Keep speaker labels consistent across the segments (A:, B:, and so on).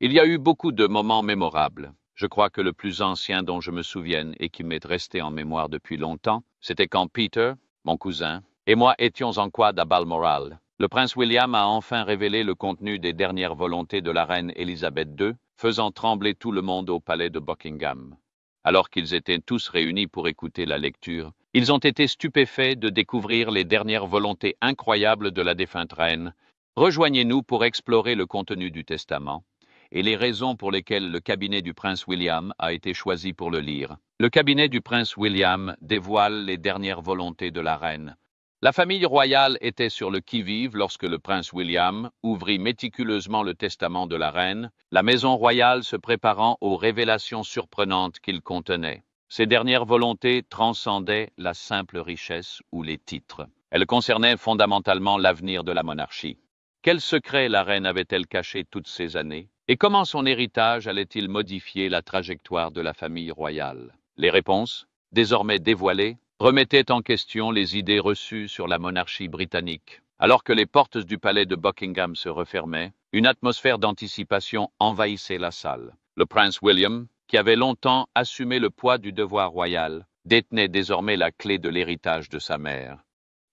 A: Il y a eu beaucoup de moments mémorables. Je crois que le plus ancien dont je me souvienne et qui m'est resté en mémoire depuis longtemps, c'était quand Peter, mon cousin, et moi étions en quad à Balmoral. Le prince William a enfin révélé le contenu des dernières volontés de la reine Élisabeth II, faisant trembler tout le monde au palais de Buckingham. Alors qu'ils étaient tous réunis pour écouter la lecture, ils ont été stupéfaits de découvrir les dernières volontés incroyables de la défunte reine. Rejoignez-nous pour explorer le contenu du testament et les raisons pour lesquelles le cabinet du prince William a été choisi pour le lire. Le cabinet du prince William dévoile les dernières volontés de la reine. La famille royale était sur le qui-vive lorsque le prince William ouvrit méticuleusement le testament de la reine, la maison royale se préparant aux révélations surprenantes qu'il contenait. Ces dernières volontés transcendaient la simple richesse ou les titres. Elles concernaient fondamentalement l'avenir de la monarchie. Quel secret la reine avait-elle caché toutes ces années? Et comment son héritage allait-il modifier la trajectoire de la famille royale? Les réponses, désormais dévoilées, remettaient en question les idées reçues sur la monarchie britannique. Alors que les portes du palais de Buckingham se refermaient, une atmosphère d'anticipation envahissait la salle. Le prince William, qui avait longtemps assumé le poids du devoir royal, détenait désormais la clé de l'héritage de sa mère.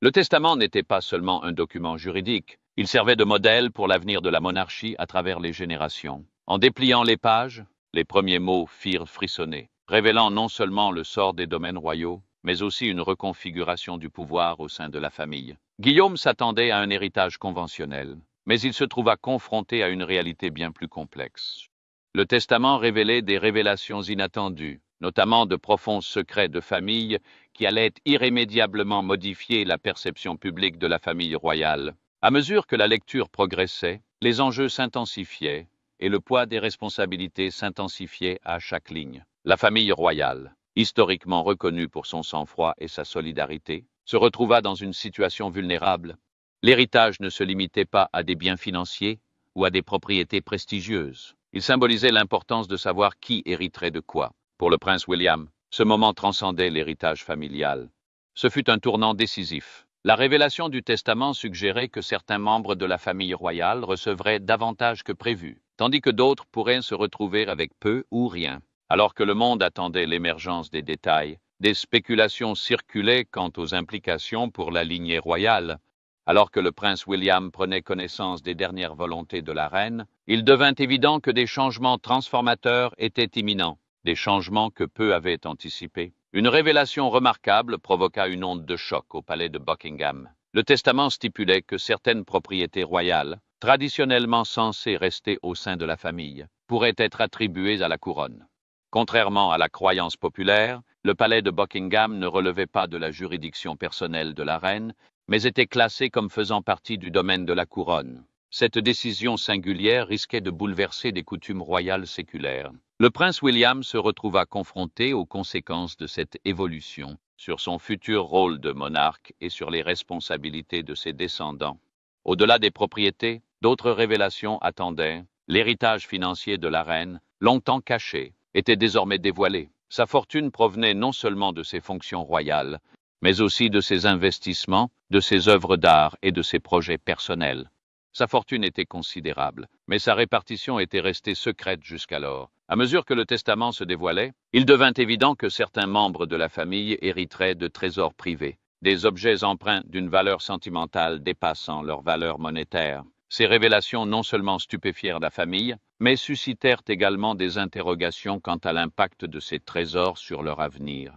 A: Le testament n'était pas seulement un document juridique, il servait de modèle pour l'avenir de la monarchie à travers les générations. En dépliant les pages, les premiers mots firent frissonner, révélant non seulement le sort des domaines royaux, mais aussi une reconfiguration du pouvoir au sein de la famille. Guillaume s'attendait à un héritage conventionnel, mais il se trouva confronté à une réalité bien plus complexe. Le testament révélait des révélations inattendues, notamment de profonds secrets de famille qui allaient irrémédiablement modifier la perception publique de la famille royale. À mesure que la lecture progressait, les enjeux s'intensifiaient et le poids des responsabilités s'intensifiait à chaque ligne. La famille royale, historiquement reconnue pour son sang-froid et sa solidarité, se retrouva dans une situation vulnérable. L'héritage ne se limitait pas à des biens financiers ou à des propriétés prestigieuses. Il symbolisait l'importance de savoir qui hériterait de quoi. Pour le prince William, ce moment transcendait l'héritage familial. Ce fut un tournant décisif. La révélation du testament suggérait que certains membres de la famille royale recevraient davantage que prévu, tandis que d'autres pourraient se retrouver avec peu ou rien. Alors que le monde attendait l'émergence des détails, des spéculations circulaient quant aux implications pour la lignée royale. Alors que le prince William prenait connaissance des dernières volontés de la reine, il devint évident que des changements transformateurs étaient imminents, des changements que peu avaient anticipés. Une révélation remarquable provoqua une onde de choc au palais de Buckingham. Le testament stipulait que certaines propriétés royales, traditionnellement censées rester au sein de la famille, pourraient être attribuées à la couronne. Contrairement à la croyance populaire, le palais de Buckingham ne relevait pas de la juridiction personnelle de la reine, mais était classé comme faisant partie du domaine de la couronne. Cette décision singulière risquait de bouleverser des coutumes royales séculaires. Le prince William se retrouva confronté aux conséquences de cette évolution sur son futur rôle de monarque et sur les responsabilités de ses descendants. Au-delà des propriétés, d'autres révélations attendaient. L'héritage financier de la reine, longtemps caché, était désormais dévoilé. Sa fortune provenait non seulement de ses fonctions royales, mais aussi de ses investissements, de ses œuvres d'art et de ses projets personnels. Sa fortune était considérable, mais sa répartition était restée secrète jusqu'alors. À mesure que le testament se dévoilait, il devint évident que certains membres de la famille hériteraient de trésors privés, des objets empreints d'une valeur sentimentale dépassant leur valeur monétaire. Ces révélations non seulement stupéfièrent la famille, mais suscitèrent également des interrogations quant à l'impact de ces trésors sur leur avenir.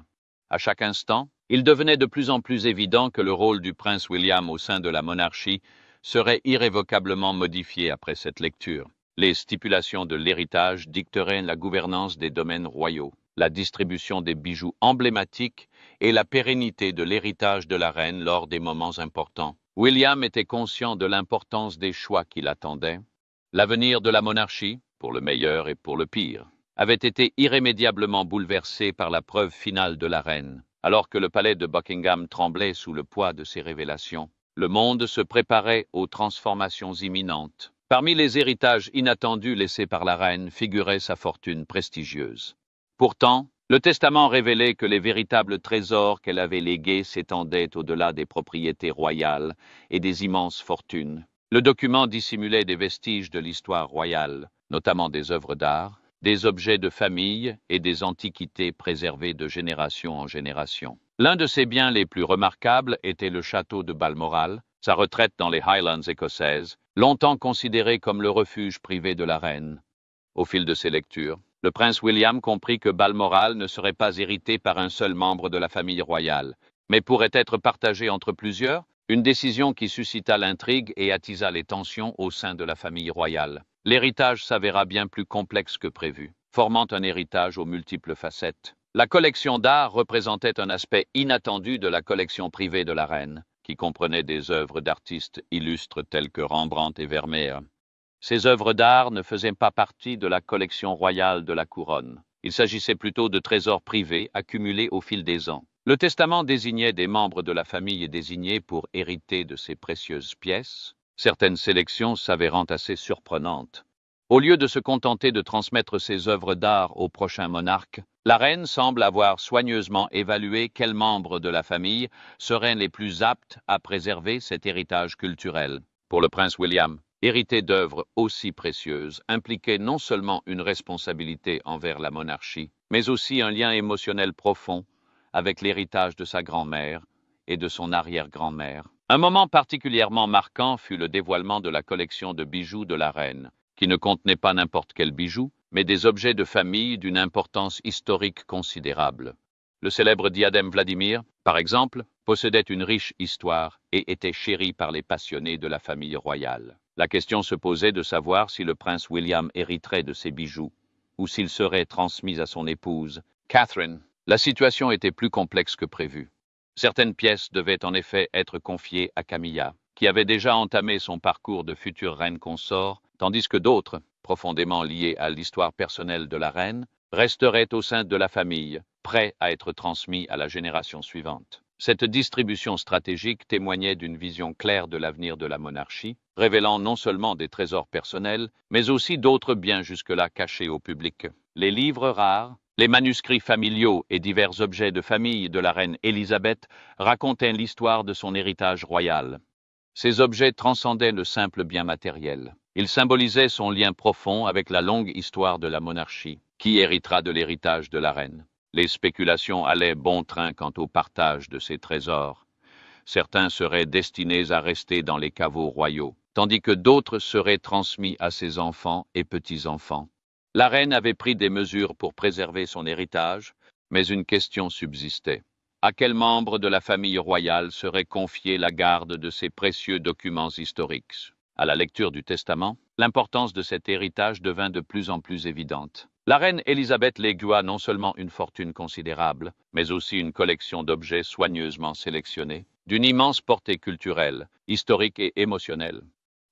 A: À chaque instant, il devenait de plus en plus évident que le rôle du prince William au sein de la monarchie serait irrévocablement modifié après cette lecture. Les stipulations de l'héritage dicteraient la gouvernance des domaines royaux, la distribution des bijoux emblématiques et la pérennité de l'héritage de la reine lors des moments importants. William était conscient de l'importance des choix qui l'attendaient. L'avenir de la monarchie, pour le meilleur et pour le pire, avait été irrémédiablement bouleversé par la preuve finale de la reine. Alors que le palais de Buckingham tremblait sous le poids de ces révélations, le monde se préparait aux transformations imminentes. Parmi les héritages inattendus laissés par la reine figurait sa fortune prestigieuse. Pourtant, le testament révélait que les véritables trésors qu'elle avait légués s'étendaient au-delà des propriétés royales et des immenses fortunes. Le document dissimulait des vestiges de l'histoire royale, notamment des œuvres d'art, des objets de famille et des antiquités préservées de génération en génération. L'un de ses biens les plus remarquables était le château de Balmoral, sa retraite dans les Highlands écossaises, longtemps considéré comme le refuge privé de la reine. Au fil de ses lectures, le prince William comprit que Balmoral ne serait pas hérité par un seul membre de la famille royale, mais pourrait être partagé entre plusieurs, une décision qui suscita l'intrigue et attisa les tensions au sein de la famille royale. L'héritage s'avéra bien plus complexe que prévu, formant un héritage aux multiples facettes. La collection d'art représentait un aspect inattendu de la collection privée de la reine, qui comprenait des œuvres d'artistes illustres tels que Rembrandt et Vermeer. Ces œuvres d'art ne faisaient pas partie de la collection royale de la couronne. Il s'agissait plutôt de trésors privés accumulés au fil des ans. Le testament désignait des membres de la famille désignés pour hériter de ces précieuses pièces, certaines sélections s'avérant assez surprenantes. Au lieu de se contenter de transmettre ses œuvres d'art au prochain monarque, la reine semble avoir soigneusement évalué quels membres de la famille seraient les plus aptes à préserver cet héritage culturel. Pour le prince William, hériter d'œuvres aussi précieuses impliquait non seulement une responsabilité envers la monarchie, mais aussi un lien émotionnel profond avec l'héritage de sa grand-mère et de son arrière-grand-mère. Un moment particulièrement marquant fut le dévoilement de la collection de bijoux de la reine, qui ne contenait pas n'importe quel bijou, mais des objets de famille d'une importance historique considérable. Le célèbre diadème Vladimir, par exemple, possédait une riche histoire et était chéri par les passionnés de la famille royale. La question se posait de savoir si le prince William hériterait de ces bijoux, ou s'il serait transmis à son épouse, Catherine. La situation était plus complexe que prévu. Certaines pièces devaient en effet être confiées à Camilla, qui avait déjà entamé son parcours de future reine consort, tandis que d'autres, profondément liées à l'histoire personnelle de la reine, resteraient au sein de la famille, prêts à être transmis à la génération suivante. Cette distribution stratégique témoignait d'une vision claire de l'avenir de la monarchie, révélant non seulement des trésors personnels, mais aussi d'autres biens jusque-là cachés au public. Les livres rares, les manuscrits familiaux et divers objets de famille de la reine Élisabeth racontaient l'histoire de son héritage royal. Ces objets transcendaient le simple bien matériel. Ils symbolisaient son lien profond avec la longue histoire de la monarchie, qui héritera de l'héritage de la reine. Les spéculations allaient bon train quant au partage de ces trésors. Certains seraient destinés à rester dans les caveaux royaux, tandis que d'autres seraient transmis à ses enfants et petits-enfants. La reine avait pris des mesures pour préserver son héritage, mais une question subsistait. À quel membre de la famille royale serait confiée la garde de ces précieux documents historiques? À la lecture du testament, l'importance de cet héritage devint de plus en plus évidente. La reine Élisabeth légua non seulement une fortune considérable, mais aussi une collection d'objets soigneusement sélectionnés, d'une immense portée culturelle, historique et émotionnelle.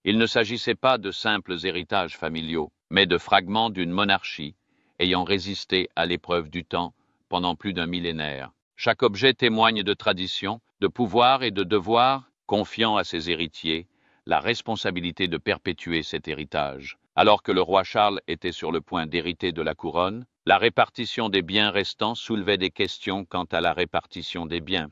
A: Il ne s'agissait pas de simples héritages familiaux, mais de fragments d'une monarchie ayant résisté à l'épreuve du temps pendant plus d'un millénaire. Chaque objet témoigne de tradition, de pouvoir et de devoir, confiant à ses héritiers la responsabilité de perpétuer cet héritage. Alors que le roi Charles était sur le point d'hériter de la couronne, la répartition des biens restants soulevait des questions quant à la répartition des biens.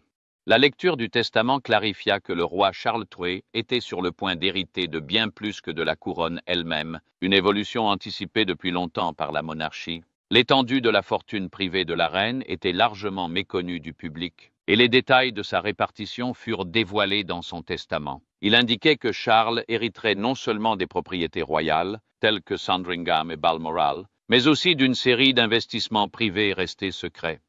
A: La lecture du testament clarifia que le roi Charles III était sur le point d'hériter de bien plus que de la couronne elle-même, une évolution anticipée depuis longtemps par la monarchie. L'étendue de la fortune privée de la reine était largement méconnue du public, et les détails de sa répartition furent dévoilés dans son testament. Il indiquait que Charles hériterait non seulement des propriétés royales, telles que Sandringham et Balmoral, mais aussi d'une série d'investissements privés restés secrets.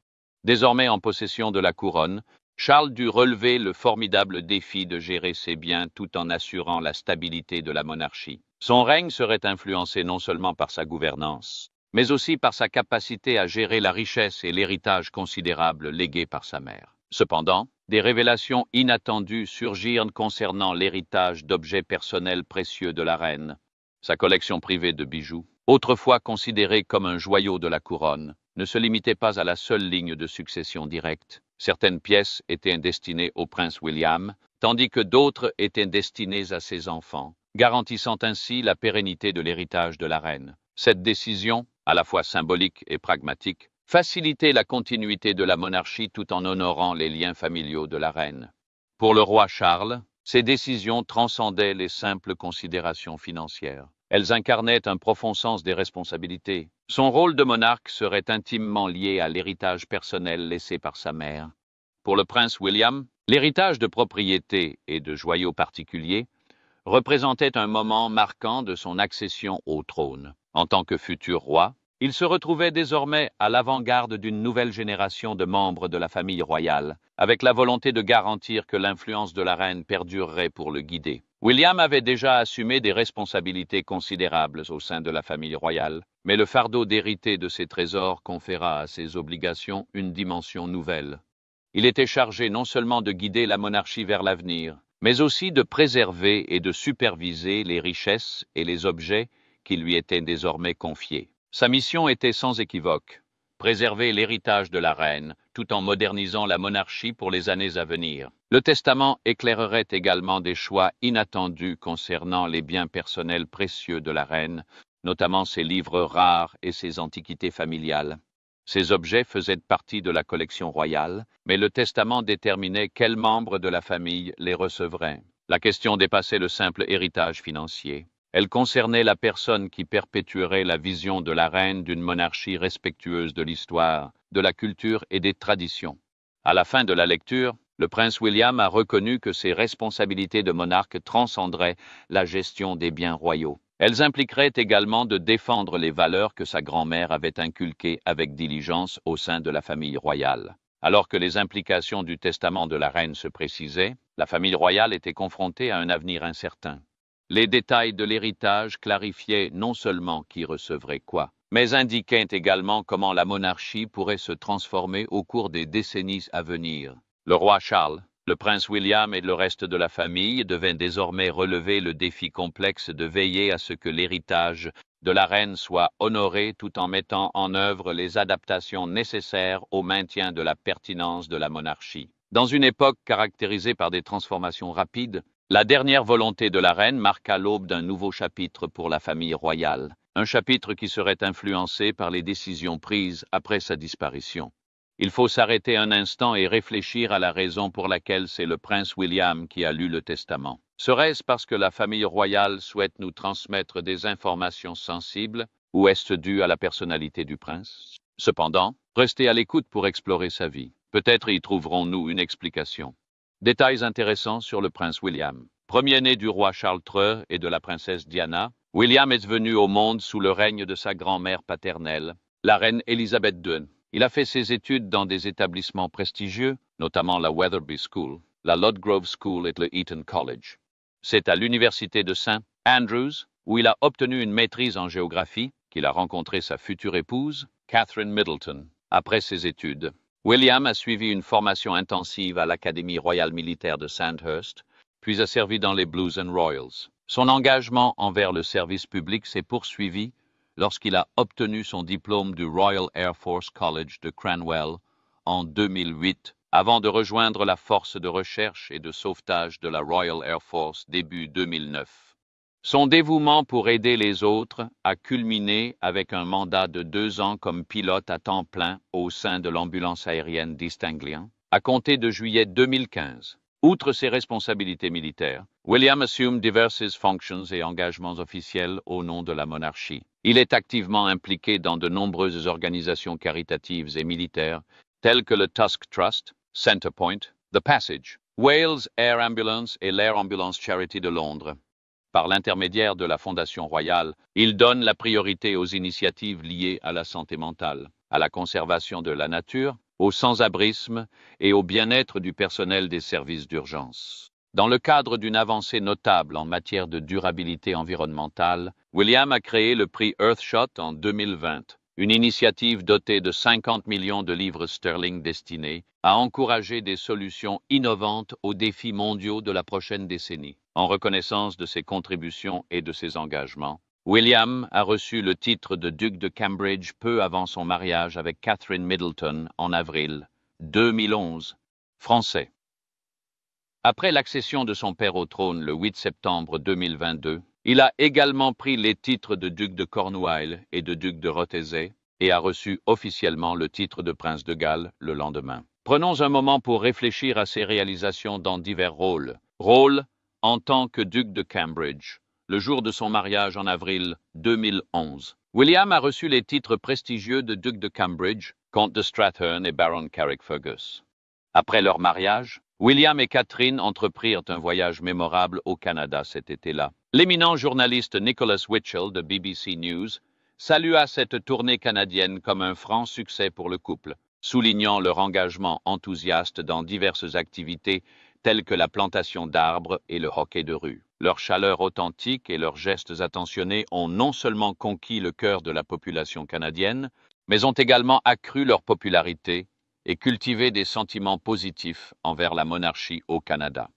A: Désormais en possession de la couronne, Charles dut relever le formidable défi de gérer ses biens tout en assurant la stabilité de la monarchie. Son règne serait influencé non seulement par sa gouvernance, mais aussi par sa capacité à gérer la richesse et l'héritage considérable légué par sa mère. Cependant, des révélations inattendues surgirent concernant l'héritage d'objets personnels précieux de la reine. Sa collection privée de bijoux, autrefois considérée comme un joyau de la couronne, ne se limitait pas à la seule ligne de succession directe. Certaines pièces étaient destinées au prince William, tandis que d'autres étaient destinées à ses enfants, garantissant ainsi la pérennité de l'héritage de la reine. Cette décision, à la fois symbolique et pragmatique, facilitait la continuité de la monarchie tout en honorant les liens familiaux de la reine. Pour le roi Charles, ces décisions transcendaient les simples considérations financières. Elles incarnaient un profond sens des responsabilités. Son rôle de monarque serait intimement lié à l'héritage personnel laissé par sa mère. Pour le prince William, l'héritage de propriétés et de joyaux particuliers représentait un moment marquant de son accession au trône. En tant que futur roi, il se retrouvait désormais à l'avant-garde d'une nouvelle génération de membres de la famille royale, avec la volonté de garantir que l'influence de la reine perdurerait pour le guider. William avait déjà assumé des responsabilités considérables au sein de la famille royale, mais le fardeau d'hériter de ses trésors conféra à ses obligations une dimension nouvelle. Il était chargé non seulement de guider la monarchie vers l'avenir, mais aussi de préserver et de superviser les richesses et les objets qui lui étaient désormais confiés. Sa mission était sans équivoque, préserver l'héritage de la reine, tout en modernisant la monarchie pour les années à venir. Le testament éclairerait également des choix inattendus concernant les biens personnels précieux de la reine, notamment ses livres rares et ses antiquités familiales. Ces objets faisaient partie de la collection royale, mais le testament déterminait quels membres de la famille les recevraient. La question dépassait le simple héritage financier. Elle concernait la personne qui perpétuerait la vision de la reine d'une monarchie respectueuse de l'histoire, de la culture et des traditions. À la fin de la lecture, le prince William a reconnu que ses responsabilités de monarque transcendraient la gestion des biens royaux. Elles impliqueraient également de défendre les valeurs que sa grand-mère avait inculquées avec diligence au sein de la famille royale. Alors que les implications du testament de la reine se précisaient, la famille royale était confrontée à un avenir incertain. Les détails de l'héritage clarifiaient non seulement qui recevrait quoi, mais indiquaient également comment la monarchie pourrait se transformer au cours des décennies à venir. Le roi Charles, le prince William et le reste de la famille devaient désormais relever le défi complexe de veiller à ce que l'héritage de la reine soit honoré tout en mettant en œuvre les adaptations nécessaires au maintien de la pertinence de la monarchie. Dans une époque caractérisée par des transformations rapides, la dernière volonté de la reine marqua l'aube d'un nouveau chapitre pour la famille royale, un chapitre qui serait influencé par les décisions prises après sa disparition. Il faut s'arrêter un instant et réfléchir à la raison pour laquelle c'est le prince William qui a lu le testament. Serait-ce parce que la famille royale souhaite nous transmettre des informations sensibles, ou est-ce dû à la personnalité du prince? Cependant, restez à l'écoute pour explorer sa vie. Peut-être y trouverons-nous une explication. Détails intéressants sur le prince William. Premier-né du roi Charles III et de la princesse Diana, William est venu au monde sous le règne de sa grand-mère paternelle, la reine Élisabeth II. Il a fait ses études dans des établissements prestigieux, notamment la Wetherby School, la Ludgrove School et le Eton College. C'est à l'université de St. Andrews, où il a obtenu une maîtrise en géographie, qu'il a rencontré sa future épouse, Catherine Middleton, après ses études. William a suivi une formation intensive à l'Académie royale militaire de Sandhurst, puis a servi dans les Blues and Royals. Son engagement envers le service public s'est poursuivi lorsqu'il a obtenu son diplôme du Royal Air Force College de Cranwell en 2008, avant de rejoindre la force de recherche et de sauvetage de la Royal Air Force début 2009. Son dévouement pour aider les autres a culminé avec un mandat de 2 ans comme pilote à temps plein au sein de l'ambulance aérienne d'East Anglia, à compter de juillet 2015. Outre ses responsabilités militaires, William assume diverses fonctions et engagements officiels au nom de la monarchie. Il est activement impliqué dans de nombreuses organisations caritatives et militaires, telles que le Tusk Trust, Centrepoint, The Passage, Wales Air Ambulance et l'Air Ambulance Charity de Londres. Par l'intermédiaire de la Fondation royale, il donne la priorité aux initiatives liées à la santé mentale, à la conservation de la nature, au sans-abrisme et au bien-être du personnel des services d'urgence. Dans le cadre d'une avancée notable en matière de durabilité environnementale, William a créé le prix Earthshot en 2020, une initiative dotée de 50 millions de livres sterling destinée à encourager des solutions innovantes aux défis mondiaux de la prochaine décennie. En reconnaissance de ses contributions et de ses engagements, William a reçu le titre de duc de Cambridge peu avant son mariage avec Catherine Middleton en avril 2011. Français. Après l'accession de son père au trône le 8 septembre 2022, il a également pris les titres de duc de Cornouailles et de duc de Rothesay et a reçu officiellement le titre de prince de Galles le lendemain. Prenons un moment pour réfléchir à ses réalisations dans divers rôles. Rôle en tant que duc de Cambridge. le jour de son mariage en avril 2011. William a reçu les titres prestigieux de duc de Cambridge, comte de Strathearn et baron Carrickfergus. Après leur mariage, William et Catherine entreprirent un voyage mémorable au Canada cet été-là. L'éminent journaliste Nicholas Witchell de BBC News salua cette tournée canadienne comme un franc succès pour le couple, soulignant leur engagement enthousiaste dans diverses activités telles que la plantation d'arbres et le hockey de rue. Leur chaleur authentique et leurs gestes attentionnés ont non seulement conquis le cœur de la population canadienne, mais ont également accru leur popularité et cultivé des sentiments positifs envers la monarchie au Canada.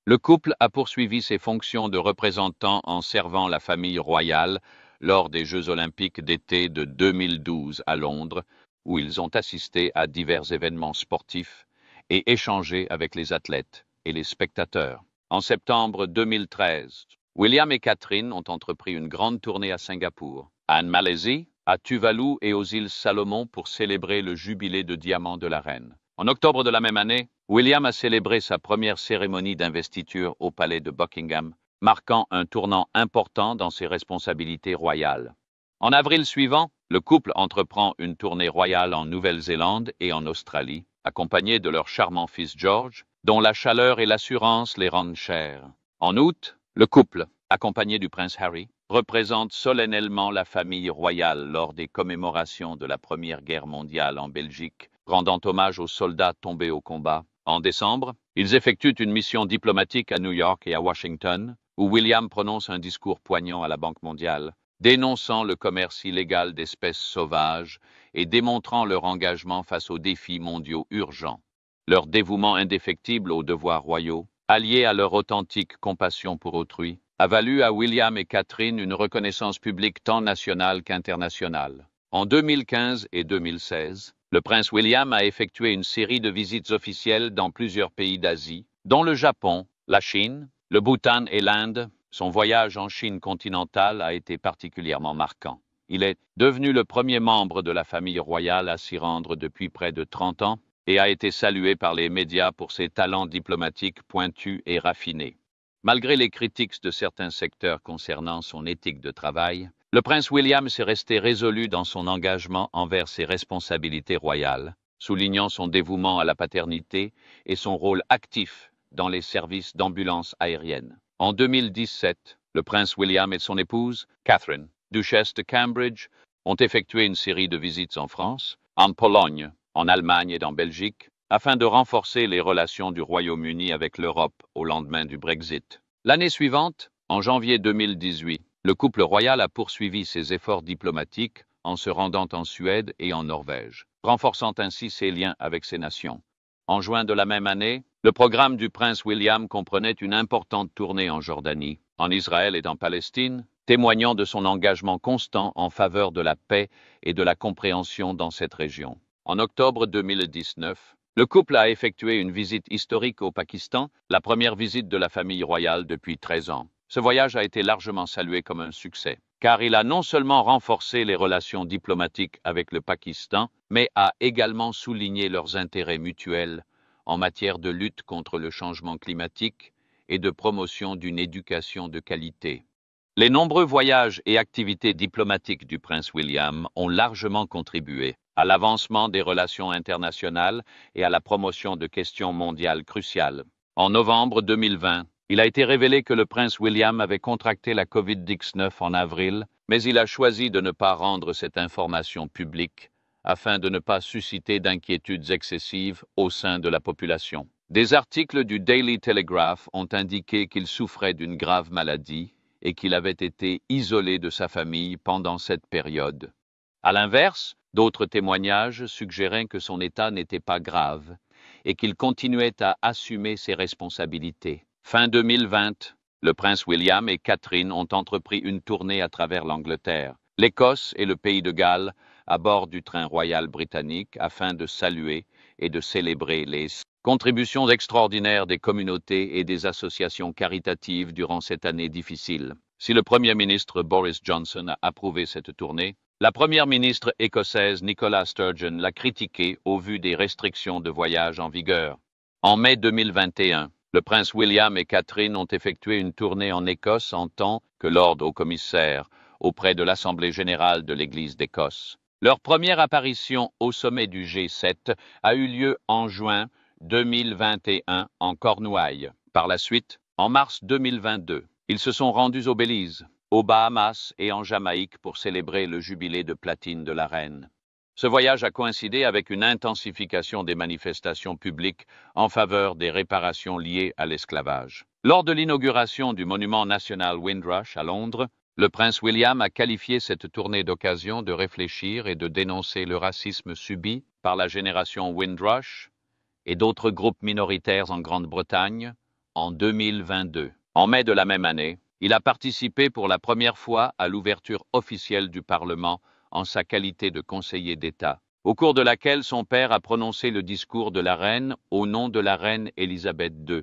A: Le couple a poursuivi ses fonctions de représentant en servant la famille royale lors des Jeux olympiques d'été de 2012 à Londres, où ils ont assisté à divers événements sportifs et échangé avec les athlètes et les spectateurs. En septembre 2013, William et Catherine ont entrepris une grande tournée à Singapour, en Malaisie, à Tuvalu et aux îles Salomon pour célébrer le jubilé de diamant de la reine. En octobre de la même année, William a célébré sa première cérémonie d'investiture au palais de Buckingham, marquant un tournant important dans ses responsabilités royales. En avril suivant, le couple entreprend une tournée royale en Nouvelle-Zélande et en Australie, accompagné de leur charmant fils George, dont la chaleur et l'assurance les rendent chers. En août, le couple, accompagné du prince Harry, représente solennellement la famille royale lors des commémorations de la Première Guerre mondiale en Belgique, rendant hommage aux soldats tombés au combat. En décembre, ils effectuent une mission diplomatique à New York et à Washington, où William prononce un discours poignant à la Banque mondiale, dénonçant le commerce illégal d'espèces sauvages et démontrant leur engagement face aux défis mondiaux urgents. Leur dévouement indéfectible aux devoirs royaux, allié à leur authentique compassion pour autrui, a valu à William et Catherine une reconnaissance publique tant nationale qu'internationale. En 2015 et 2016, le prince William a effectué une série de visites officielles dans plusieurs pays d'Asie, dont le Japon, la Chine, le Bhoutan et l'Inde. Son voyage en Chine continentale a été particulièrement marquant. Il est devenu le premier membre de la famille royale à s'y rendre depuis près de 30 ans et a été salué par les médias pour ses talents diplomatiques pointus et raffinés. Malgré les critiques de certains secteurs concernant son éthique de travail, le prince William s'est resté résolu dans son engagement envers ses responsabilités royales, soulignant son dévouement à la paternité et son rôle actif dans les services d'ambulance aérienne. En 2017, le prince William et son épouse, Catherine, duchesse de Cambridge, ont effectué une série de visites en France, en Pologne, en Allemagne et en Belgique, afin de renforcer les relations du Royaume-Uni avec l'Europe au lendemain du Brexit. L'année suivante, en janvier 2018, le couple royal a poursuivi ses efforts diplomatiques en se rendant en Suède et en Norvège, renforçant ainsi ses liens avec ces nations. En juin de la même année, le programme du prince William comprenait une importante tournée en Jordanie, en Israël et en Palestine, témoignant de son engagement constant en faveur de la paix et de la compréhension dans cette région. En octobre 2019, le couple a effectué une visite historique au Pakistan, la première visite de la famille royale depuis 13 ans. Ce voyage a été largement salué comme un succès, car il a non seulement renforcé les relations diplomatiques avec le Pakistan, mais a également souligné leurs intérêts mutuels en matière de lutte contre le changement climatique et de promotion d'une éducation de qualité. Les nombreux voyages et activités diplomatiques du prince William ont largement contribué à l'avancement des relations internationales et à la promotion de questions mondiales cruciales. En novembre 2020, il a été révélé que le prince William avait contracté la COVID-19 en avril, mais il a choisi de ne pas rendre cette information publique afin de ne pas susciter d'inquiétudes excessives au sein de la population. Des articles du Daily Telegraph ont indiqué qu'il souffrait d'une grave maladie et qu'il avait été isolé de sa famille pendant cette période. À l'inverse, d'autres témoignages suggéraient que son état n'était pas grave et qu'il continuait à assumer ses responsabilités. Fin 2020, le prince William et Catherine ont entrepris une tournée à travers l'Angleterre, l'Écosse et le pays de Galles à bord du train royal britannique afin de saluer et de célébrer les contributions extraordinaires des communautés et des associations caritatives durant cette année difficile. Si le Premier ministre Boris Johnson a approuvé cette tournée, la Première ministre écossaise Nicola Sturgeon l'a critiquée au vu des restrictions de voyage en vigueur. En mai 2021, le prince William et Catherine ont effectué une tournée en Écosse en tant que Lord Haut-Commissaire auprès de l'Assemblée générale de l'Église d'Écosse. Leur première apparition au sommet du G7 a eu lieu en juin 2021 en Cornouailles. Par la suite, en mars 2022, ils se sont rendus au Belize, aux Bahamas et en Jamaïque pour célébrer le jubilé de platine de la reine. Ce voyage a coïncidé avec une intensification des manifestations publiques en faveur des réparations liées à l'esclavage. Lors de l'inauguration du monument national Windrush à Londres, le prince William a qualifié cette tournée d'occasion de réfléchir et de dénoncer le racisme subi par la génération Windrush et d'autres groupes minoritaires en Grande-Bretagne en 2022. En mai de la même année, il a participé pour la première fois à l'ouverture officielle du Parlement en sa qualité de conseiller d'État, au cours de laquelle son père a prononcé le discours de la reine au nom de la reine Élisabeth II.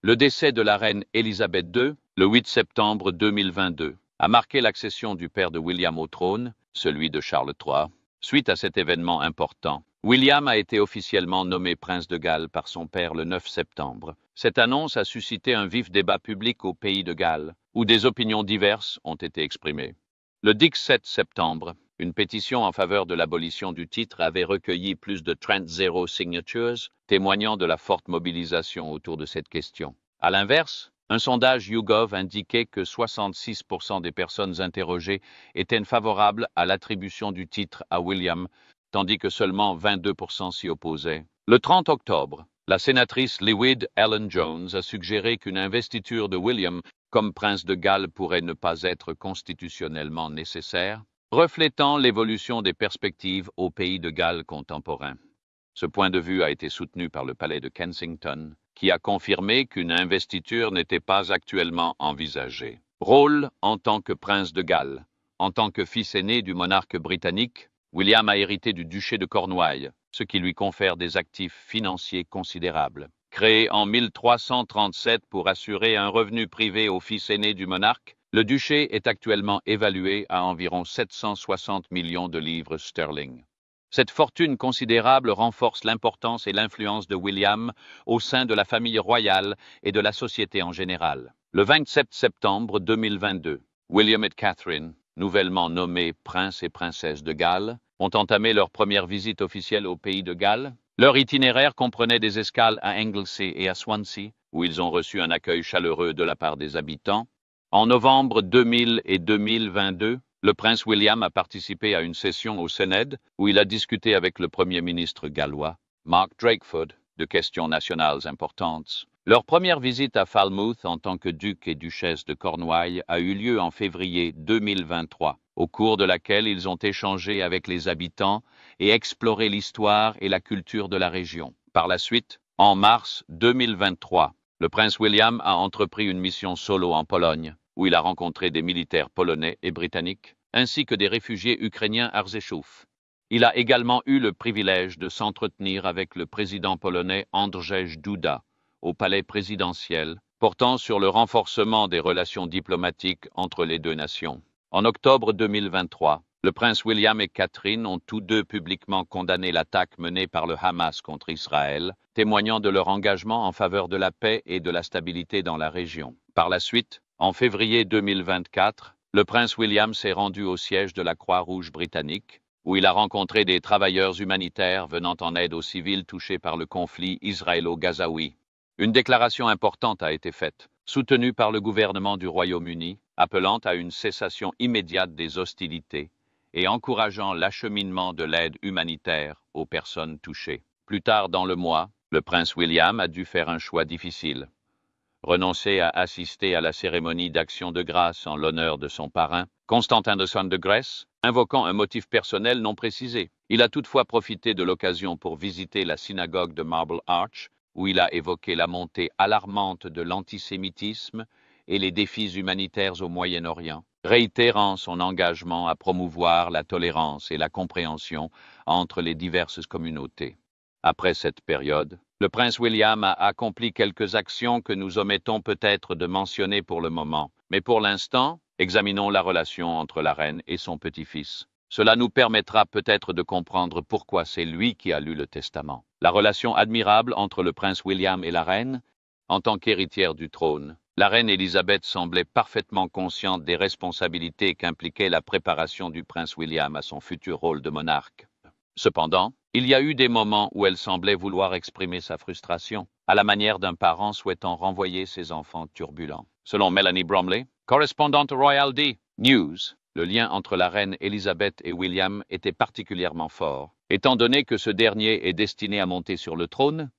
A: Le décès de la reine Élisabeth II, le 8 septembre 2022, a marqué l'accession du père de William au trône, celui de Charles III. Suite à cet événement important, William a été officiellement nommé prince de Galles par son père le 9 septembre. Cette annonce a suscité un vif débat public au pays de Galles, où des opinions diverses ont été exprimées. Le 17 septembre, une pétition en faveur de l'abolition du titre avait recueilli plus de 30 signatures, témoignant de la forte mobilisation autour de cette question. À l'inverse, un sondage YouGov indiquait que 66% des personnes interrogées étaient favorables à l'attribution du titre à William, tandis que seulement 22% s'y opposaient. Le 30 octobre, la sénatrice Llewellyn Ellen Jones a suggéré qu'une investiture de William comme prince de Galles pourrait ne pas être constitutionnellement nécessaire, reflétant l'évolution des perspectives au pays de Galles contemporain. Ce point de vue a été soutenu par le palais de Kensington, qui a confirmé qu'une investiture n'était pas actuellement envisagée. Rôle en tant que prince de Galles. En tant que fils aîné du monarque britannique, William a hérité du duché de Cornouailles, ce qui lui confère des actifs financiers considérables. Créé en 1337 pour assurer un revenu privé au fils aîné du monarque, le duché est actuellement évalué à environ 760 millions de livres sterling. Cette fortune considérable renforce l'importance et l'influence de William au sein de la famille royale et de la société en général. Le 27 septembre 2022, William et Catherine, nouvellement nommés prince et princesse de Galles, ont entamé leur première visite officielle au pays de Galles. Leur itinéraire comprenait des escales à Anglesey et à Swansea, où ils ont reçu un accueil chaleureux de la part des habitants. En novembre 2000 et 2022, le prince William a participé à une session au Sénat où il a discuté avec le premier ministre gallois, Mark Drakeford, de questions nationales importantes. Leur première visite à Falmouth en tant que duc et duchesse de Cornouailles a eu lieu en février 2023, au cours de laquelle ils ont échangé avec les habitants et exploré l'histoire et la culture de la région. Par la suite, en mars 2023, le prince William a entrepris une mission solo en Pologne, où il a rencontré des militaires polonais et britanniques, ainsi que des réfugiés ukrainiens à Rzeszów. Il a également eu le privilège de s'entretenir avec le président polonais Andrzej Duda au palais présidentiel, portant sur le renforcement des relations diplomatiques entre les deux nations. En octobre 2023, le prince William et Catherine ont tous deux publiquement condamné l'attaque menée par le Hamas contre Israël, témoignant de leur engagement en faveur de la paix et de la stabilité dans la région. Par la suite, en février 2024, le prince William s'est rendu au siège de la Croix-Rouge britannique, où il a rencontré des travailleurs humanitaires venant en aide aux civils touchés par le conflit israélo-gazaoui. Une déclaration importante a été faite, soutenue par le gouvernement du Royaume-Uni, appelant à une cessation immédiate des hostilités et encourageant l'acheminement de l'aide humanitaire aux personnes touchées. Plus tard dans le mois, le prince William a dû faire un choix difficile. Renoncer à assister à la cérémonie d'action de grâce en l'honneur de son parrain, Constantin de Grèce, invoquant un motif personnel non précisé. Il a toutefois profité de l'occasion pour visiter la synagogue de Marble Arch, où il a évoqué la montée alarmante de l'antisémitisme et les défis humanitaires au Moyen-Orient, réitérant son engagement à promouvoir la tolérance et la compréhension entre les diverses communautés. Après cette période, le prince William a accompli quelques actions que nous omettons peut-être de mentionner pour le moment, mais pour l'instant, examinons la relation entre la reine et son petit-fils. Cela nous permettra peut-être de comprendre pourquoi c'est lui qui a lu le testament. La relation admirable entre le prince William et la reine. En tant qu'héritière du trône, la reine Élisabeth semblait parfaitement consciente des responsabilités qu'impliquait la préparation du prince William à son futur rôle de monarque. Cependant, il y a eu des moments où elle semblait vouloir exprimer sa frustration, à la manière d'un parent souhaitant renvoyer ses enfants turbulents. Selon Melanie Bromley, correspondante Royal D News, le lien entre la reine Élisabeth et William était particulièrement fort. Étant donné que ce dernier est destiné à monter sur le trône,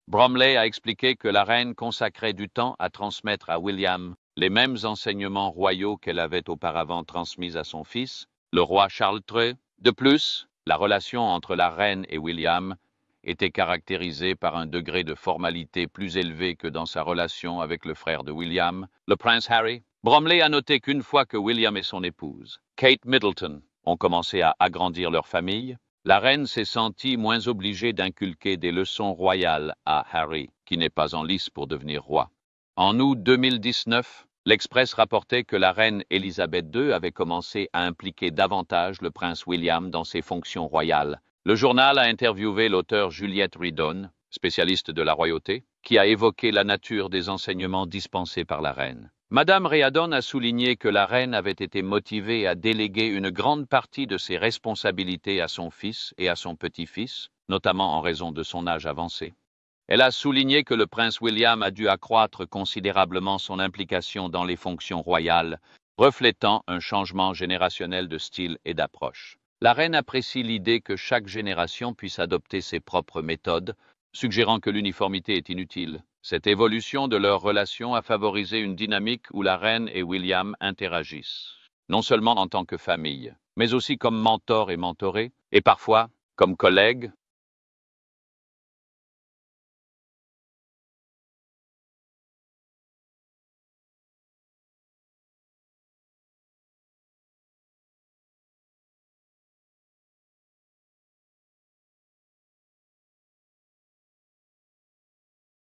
A: Bromley a expliqué que la reine consacrait du temps à transmettre à William les mêmes enseignements royaux qu'elle avait auparavant transmis à son fils, le roi Charles III. De plus, la relation entre la reine et William était caractérisée par un degré de formalité plus élevé que dans sa relation avec le frère de William, le prince Harry. Bromley a noté qu'une fois que William et son épouse, Kate Middleton, ont commencé à agrandir leur famille, la reine s'est sentie moins obligée d'inculquer des leçons royales à Harry, qui n'est pas en lice pour devenir roi. En août 2019, l'Express rapportait que la reine Élisabeth II avait commencé à impliquer davantage le prince William dans ses fonctions royales. Le journal a interviewé l'auteur Juliette Ridon, spécialiste de la royauté, qui a évoqué la nature des enseignements dispensés par la reine. Madame Riadon a souligné que la reine avait été motivée à déléguer une grande partie de ses responsabilités à son fils et à son petit-fils, notamment en raison de son âge avancé. Elle a souligné que le prince William a dû accroître considérablement son implication dans les fonctions royales, reflétant un changement générationnel de style et d'approche. La reine apprécie l'idée que chaque génération puisse adopter ses propres méthodes, suggérant que l'uniformité est inutile. Cette évolution de leur relation a favorisé une dynamique où la reine et William interagissent, non seulement en tant que famille, mais aussi comme mentor et mentoré, et parfois comme collègues,